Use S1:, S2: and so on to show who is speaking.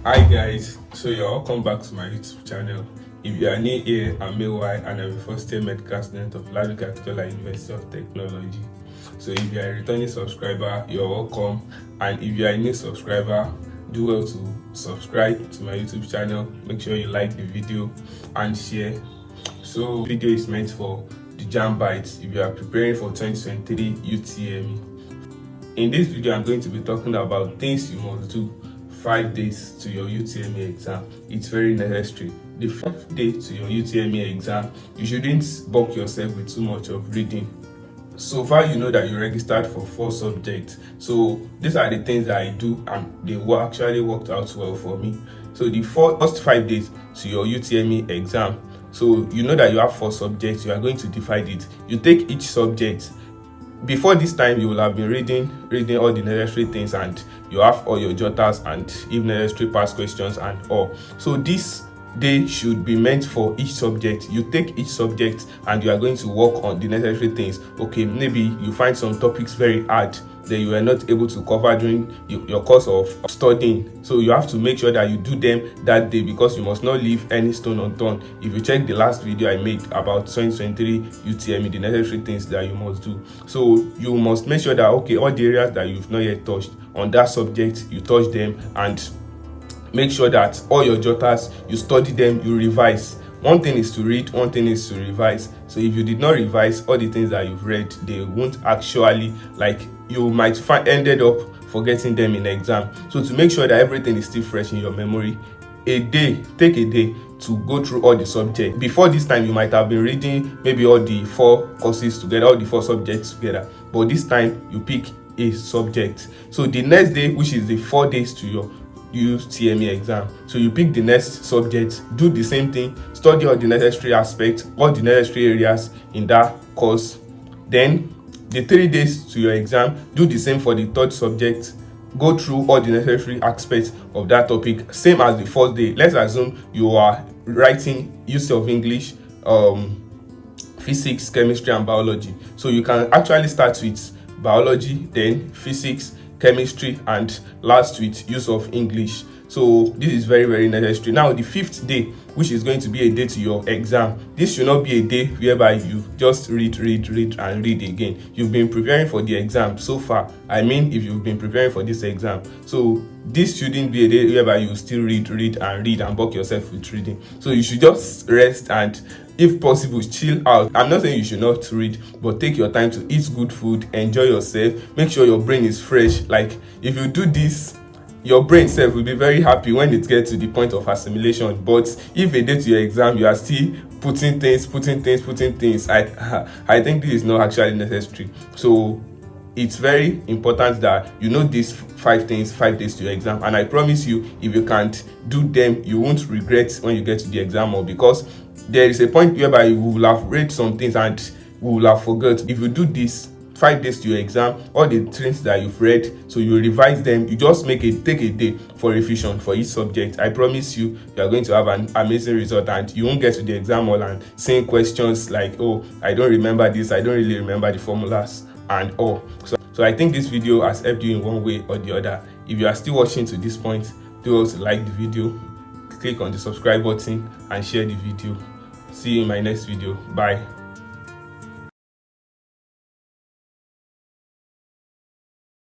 S1: Hi guys, so you're welcome back to my YouTube channel. If you are new here, I'm AY and I'm a first year medical student of Olatoyinbo University of Technology. So if you are a returning subscriber, you're welcome, and if you are a new subscriber, do well to subscribe to my YouTube channel. Make sure you like the video and share. So the video is meant for the Jamb bites if you are preparing for 2023 UTME. In this video, I'm going to be talking about things you must do 5 days to your UTME exam. It's very necessary. The 5th day to your UTME exam, you shouldn't bulk yourself with too much of reading. So far, you know that you registered for 4 subjects. So these are the things that I do, and they actually worked out well for me. So the first 5 days to your UTME exam, so you know that you have 4 subjects. You are going to divide it. You take each subject. Before this time, you will have been reading all the necessary things, and you have all your jotters and if necessary past questions and all. So this day should be meant for each subject. You take each subject and you are going to work on the necessary things. Okay, maybe you find some topics very hard that you are not able to cover during your course of studying, so you have to make sure that you do them that day, because you must not leave any stone unturned. If you check the last video I made about 2023 UTME, the necessary things that you must do, so you must make sure that okay, all the areas that you've not yet touched on that subject, you touch them, and make sure that all your jotters, you study them, you revise. One thing is to read, one thing is to revise. So if you did not revise all the things that you've read, they won't actually, like, you might ended up forgetting them in exam. So to make sure that everything is still fresh in your memory, take a day to go through all the subjects. Before this time, you might have been reading maybe all the 4 courses together, all the 4 subjects together, but this time you pick a subject. So the next day, which is the 4 days to your UTME exam, so you pick the next subject, do the same thing, study all the necessary aspects, all the necessary areas in that course. Then the 3 days to your exam, do the same for the 3rd subject, go through all the necessary aspects of that topic, same as the 4th day. Let's assume you are writing use of English, physics, chemistry and biology, so you can actually start with biology, then physics, chemistry, and last with use of English. So this is very, very necessary. Now the 5th day, which is going to be a day to your exam, this should not be a day whereby you just read and read again. You've been preparing for the exam so far. I mean, if you've been preparing for this exam, so this shouldn't be a day whereby you still read and bulk yourself with reading. So you should just rest and, if possible, chill out. I'm not saying you should not read, but take your time to eat good food, enjoy yourself, make sure your brain is fresh. Like, if you do this, your brain self will be very happy when it gets to the point of assimilation. But if a day to your exam you are still putting things, I think this is not actually necessary. So it's very important that you know these 5 things 5 days to your exam, and I promise you, if you can't do them, you won't regret when you get to the exam hall, because there is a point whereby you will have read some things and we will have forgot. If you do this 5 days to your exam, all the things that you've read, so you revise them, you just take a day for revision for each subject. I promise you, you are going to have an amazing result, and you won't get to the exam hall and seeing questions like, oh, I don't remember this, I don't really remember the formulas and all. So I think this video has helped you in one way or the other. If you are still watching to this point, do also like the video, click on the subscribe button and share the video. See you in my next video. Bye.